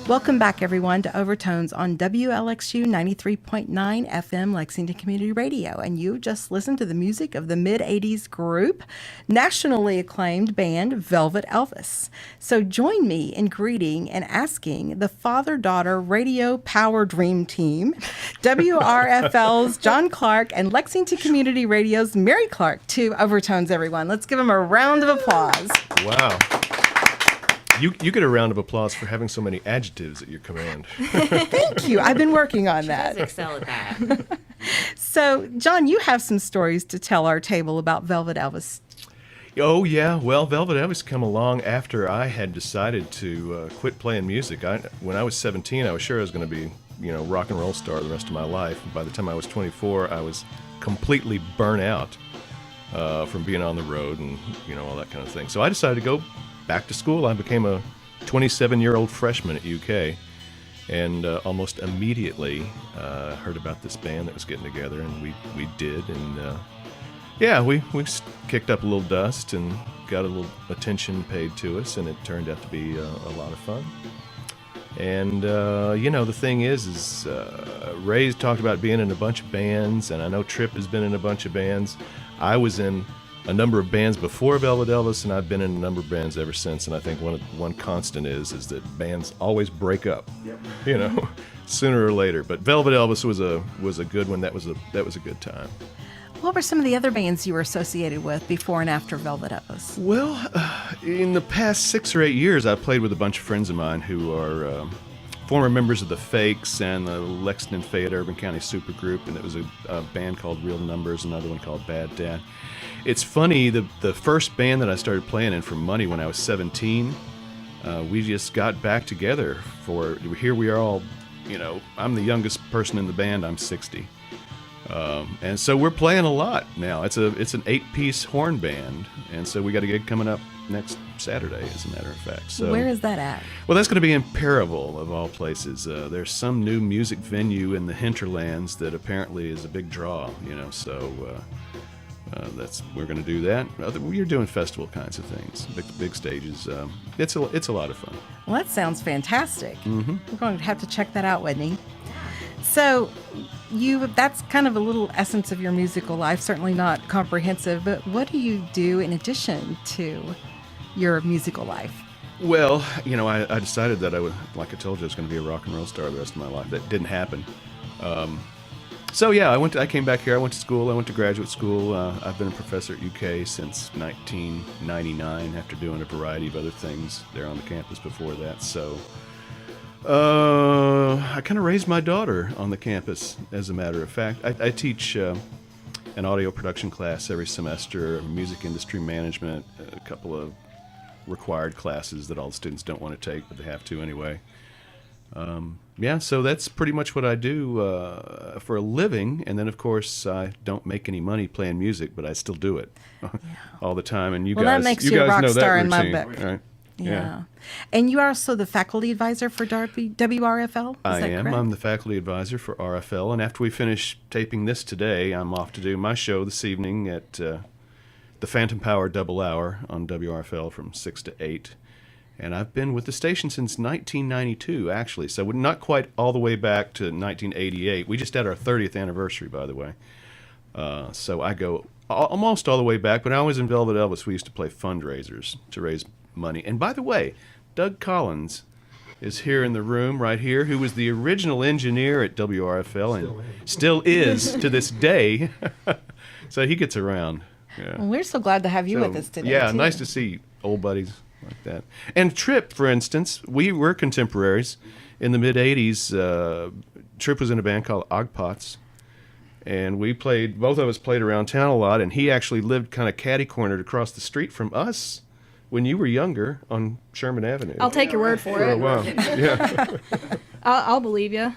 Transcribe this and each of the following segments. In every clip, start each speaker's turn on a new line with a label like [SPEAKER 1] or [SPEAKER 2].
[SPEAKER 1] Welcome back, everyone, to Overtones on WLXU 93.9 FM Lexington Community Radio. And you just listened to the music of the mid-'80s group, nationally acclaimed band Velvet Elvis. So join me in greeting and asking the father-daughter radio power dream team, WRFL's John Clark and Lexington Community Radio's Mary Clark, to Overtones, everyone. Let's give them a round of applause.
[SPEAKER 2] Wow. You get a round of applause for having so many adjectives at your command.
[SPEAKER 1] Thank you. I've been working on that.
[SPEAKER 3] She does excel at that.
[SPEAKER 1] So, John, you have some stories to tell our table about Velvet Elvis.
[SPEAKER 2] Oh, yeah. Well, Velvet Elvis come along after I had decided to quit playing music. When I was 17, I was sure I was going to be, rock and roll star the rest of my life. And by the time I was 24, I was completely burnt out from being on the road and, all that kind of thing. So I decided to go back to school. I became a 27-year-old freshman at UK, and almost immediately heard about this band that was getting together, and we did, and we kicked up a little dust and got a little attention paid to us, and it turned out to be a lot of fun. And the thing is Ray's talked about being in a bunch of bands, and I know Tripp has been in a bunch of bands. I was in a number of bands before Velvet Elvis, and I've been in a number of bands ever since. And I think one constant is that bands always break up, sooner or later. But Velvet Elvis was a good one. That was a good time.
[SPEAKER 1] What were some of the other bands you were associated with before and after Velvet Elvis?
[SPEAKER 2] Well, in the past 6 or 8 years, I've played with a bunch of friends of mine who are former members of the Fakes and the Lexington Fayette Urban County Supergroup, and it was a band called Real Numbers, another one called Bad Dad. It's funny, the first band that I started playing in for money when I was 17, we just got back together here we are all, I'm the youngest person in the band, I'm 60. And so we're playing a lot now. It's an 8-piece horn band, and so we got a gig coming up next Saturday, as a matter of fact. So,
[SPEAKER 1] where is that at?
[SPEAKER 2] Well, that's going to be in Perryville, of all places. There's some new music venue in the hinterlands that apparently is a big draw, so we're going to do that. We're doing festival kinds of things, big stages. It's a lot of fun.
[SPEAKER 1] Well, that sounds fantastic.
[SPEAKER 2] Mm-hmm.
[SPEAKER 1] We're going to have to check that out, Whitney. So that's kind of a little essence of your musical life, certainly not comprehensive, but what do you do in addition to your musical life?
[SPEAKER 2] Well, I decided that I would, like I told you, I was going to be a rock and roll star the rest of my life. That didn't happen. I came back here. I went to school. I went to graduate school. I've been a professor at UK since 1999 after doing a variety of other things there on the campus before that. So I kind of raised my daughter on the campus, as a matter of fact. I teach an audio production class every semester, music industry management, a couple of required classes that all the students don't want to take, but they have to anyway. So that's pretty much what I do for a living. And then, of course, I don't make any money playing music, but I still do it all the time. And
[SPEAKER 1] that makes you a rock
[SPEAKER 2] know
[SPEAKER 1] star
[SPEAKER 2] that
[SPEAKER 1] in my
[SPEAKER 2] routine,
[SPEAKER 1] book.
[SPEAKER 2] right?
[SPEAKER 1] Yeah. And you are also the faculty advisor for WRFL? Is
[SPEAKER 2] I
[SPEAKER 1] that
[SPEAKER 2] am.
[SPEAKER 1] correct?
[SPEAKER 2] I'm the faculty advisor for RFL. And after we finish taping this today, I'm off to do my show this evening at the Phantom Power Double Hour on WRFL from 6 to 8. And I've been with the station since 1992, actually. So we're not quite all the way back to 1988. We just had our 30th anniversary, by the way. So I go almost all the way back. But I was in Velvet Elvis. We used to play fundraisers to raise money. And by the way, Doug Collins is here in the room right here, who was the original engineer at WRFL and still is to this day. So he gets around. Yeah.
[SPEAKER 1] Well, we're so glad to have you with us today.
[SPEAKER 2] Yeah,
[SPEAKER 1] too.
[SPEAKER 2] nice to see old buddies like that. And Tripp, for instance, we were contemporaries in the mid-'80s. Tripp was in a band called Ogpots, and both of us played around town a lot, and he actually lived kind of catty-cornered across the street from us when you were younger on Sherman Avenue.
[SPEAKER 4] I'll take your word for it.
[SPEAKER 2] Oh, wow. Yeah.
[SPEAKER 4] I'll believe you.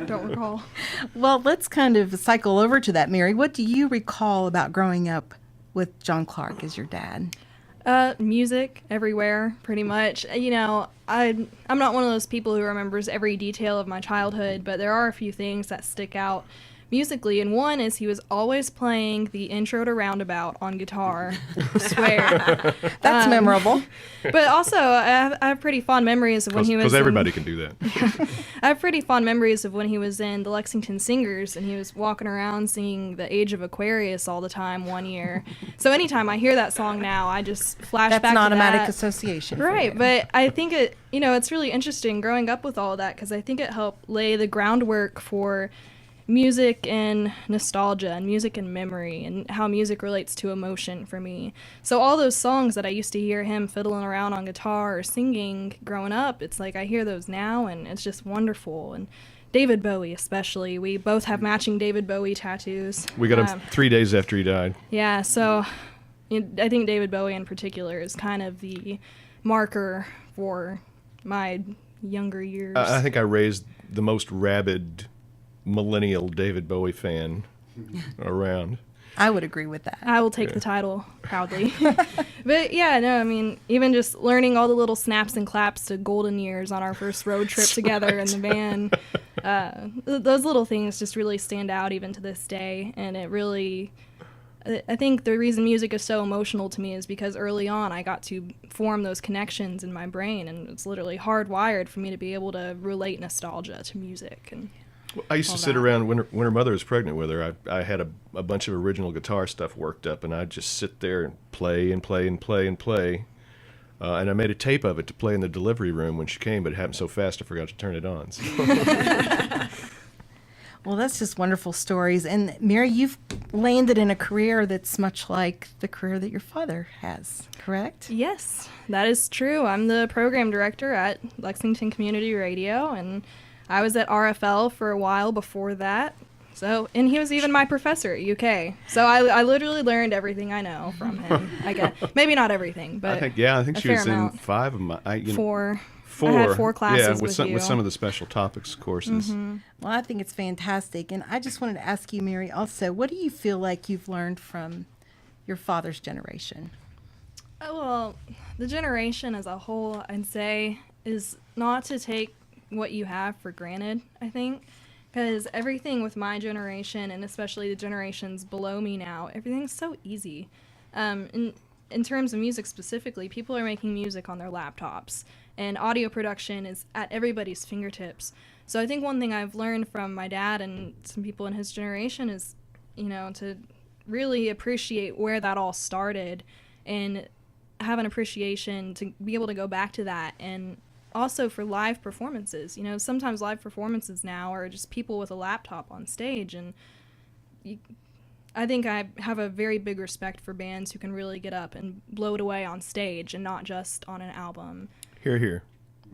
[SPEAKER 4] Don't recall.
[SPEAKER 1] Well, let's kind of cycle over to that, Mary. What do you recall about growing up with John Clark as your dad?
[SPEAKER 4] Music everywhere, pretty much. I'm not one of those people who remembers every detail of my childhood, but there are a few things that stick out musically, and one is he was always playing the intro to Roundabout on guitar. I swear.
[SPEAKER 1] That's memorable.
[SPEAKER 4] But also, I have pretty fond memories of when he was...
[SPEAKER 2] Because everybody can do that.
[SPEAKER 4] I have pretty fond memories of when he was in the Lexington Singers, and he was walking around singing The Age of Aquarius all the time one year. So anytime I hear that song now, I just flash
[SPEAKER 1] That's
[SPEAKER 4] back
[SPEAKER 1] an
[SPEAKER 4] to
[SPEAKER 1] automatic
[SPEAKER 4] that.
[SPEAKER 1] association. for
[SPEAKER 4] Right,
[SPEAKER 1] you.
[SPEAKER 4] but I think it's really interesting growing up with all of that, because I think it helped lay the groundwork for music and nostalgia and music and memory and how music relates to emotion for me. So all those songs that I used to hear him fiddling around on guitar or singing growing up, it's like I hear those now and it's just wonderful. And David Bowie especially, we both have matching David Bowie tattoos.
[SPEAKER 2] We got him 3 days after he died.
[SPEAKER 4] Yeah, so I think David Bowie in particular is kind of the marker for my younger years.
[SPEAKER 2] I think I raised the most rabid millennial David Bowie fan around.
[SPEAKER 1] I would agree with that.
[SPEAKER 4] I will take the title proudly. But yeah, no, I mean, even just learning all the little snaps and claps to Golden Years on our first road trip together in the van, those little things just really stand out even to this day. And it really, I think the reason music is so emotional to me is because early on I got to form those connections in my brain, and it's literally hardwired for me to be able to relate nostalgia to music. And
[SPEAKER 2] I used to sit around when her mother was pregnant with her. I had a bunch of original guitar stuff worked up, and I'd just sit there and play and play and play and play. And I made a tape of it to play in the delivery room when she came, but it happened so fast I forgot to turn it on. So.
[SPEAKER 1] Well, that's just wonderful stories. And Mary, you've landed in a career that's much like the career that your father has, correct?
[SPEAKER 4] yes, that is true. I'm the program director at Lexington Community Radio, and I was at RFL for a while before that. So, and he was even my professor at UK. So I literally learned everything I know from him. I guess maybe not everything, but
[SPEAKER 2] I think
[SPEAKER 4] a
[SPEAKER 2] she
[SPEAKER 4] fair
[SPEAKER 2] was in
[SPEAKER 4] amount.
[SPEAKER 2] 5 of my
[SPEAKER 4] Four.
[SPEAKER 2] Four.
[SPEAKER 4] I had 4 classes
[SPEAKER 2] yeah,
[SPEAKER 4] with you.
[SPEAKER 2] with some of the special topics courses.
[SPEAKER 1] Well, I think it's fantastic. And I just wanted to ask you, Mary, also, what do you feel like you've learned from your father's generation?
[SPEAKER 4] Oh, well, the generation as a whole, I'd say, is not to take what you have for granted, I think. Because everything with my generation, and especially the generations below me now, everything's so easy. In terms of music specifically, people are making music on their laptops, and audio production is at everybody's fingertips. So I think one thing I've learned from my dad and some people in his generation is, to really appreciate where that all started and have an appreciation to be able to go back to that. And also for live performances, sometimes live performances now are just people with a laptop on stage, and I think I have a very big respect for bands who can really get up and blow it away on stage and not just on an album.
[SPEAKER 2] Hear, hear.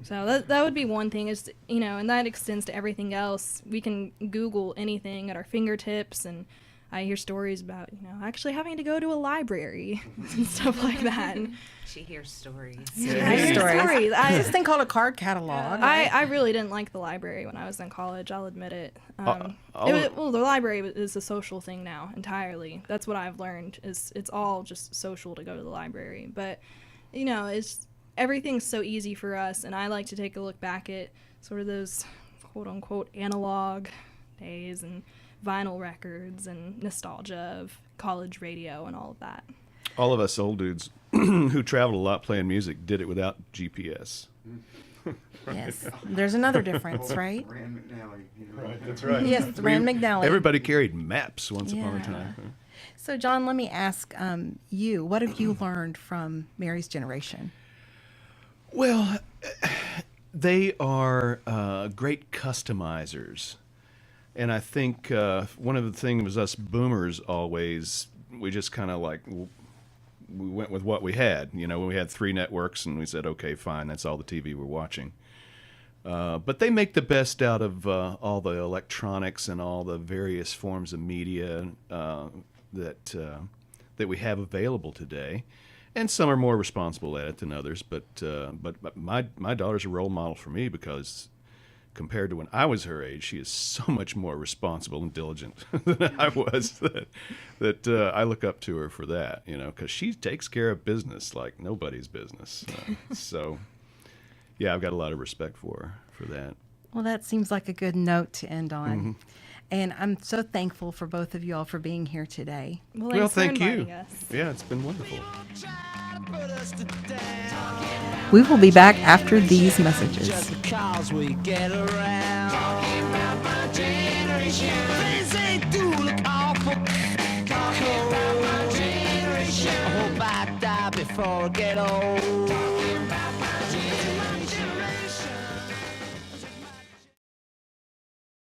[SPEAKER 4] So that would be one thing is, and that extends to everything else. We can Google anything at our fingertips, and I hear stories about, actually having to go to a library and stuff like that. And
[SPEAKER 3] She hears stories.
[SPEAKER 4] I hear stories.
[SPEAKER 1] This thing called a card catalog.
[SPEAKER 4] I really didn't like the library when I was in college. I'll admit it. The library is a social thing now entirely. That's what I've learned. Is it's all just social to go to the library. But everything's so easy for us, and I like to take a look back at sort of those quote unquote analog days and vinyl records and nostalgia of college radio and all of that.
[SPEAKER 2] All of us old dudes who traveled a lot playing music did it without GPS.
[SPEAKER 1] Yes. There's another difference, right?
[SPEAKER 5] Rand McNally.
[SPEAKER 2] Right, that's right.
[SPEAKER 1] Yes, Rand McNally.
[SPEAKER 2] Everybody carried maps once upon a
[SPEAKER 1] Yeah.
[SPEAKER 2] time.
[SPEAKER 1] So, John, let me ask you, what have you learned from Mary's generation?
[SPEAKER 2] Well, they are great customizers. And I think one of the things was us boomers always, we just kind of we went with what we had. When we had 3 networks and we said, okay, fine, that's all the TV we're watching. But they make the best out of all the electronics and all the various forms of media that we have available today. And some are more responsible at it than others. But my daughter's a role model for me because compared to when I was her age, she is so much more responsible and diligent than I was that I look up to her for that, because she takes care of business like nobody's business. So, yeah, I've got a lot of respect for her for that.
[SPEAKER 1] Well, that seems like a good note to end on. And I'm so thankful for both of you all for being here today.
[SPEAKER 4] Well,
[SPEAKER 2] Thank you.
[SPEAKER 4] inviting us.
[SPEAKER 2] Yeah, it's been wonderful.
[SPEAKER 1] We will be back after these messages.
[SPEAKER 3] Just because we get around. Talking about my generation. Things they do look awful. Talking about my generation. I hope I die before I get old.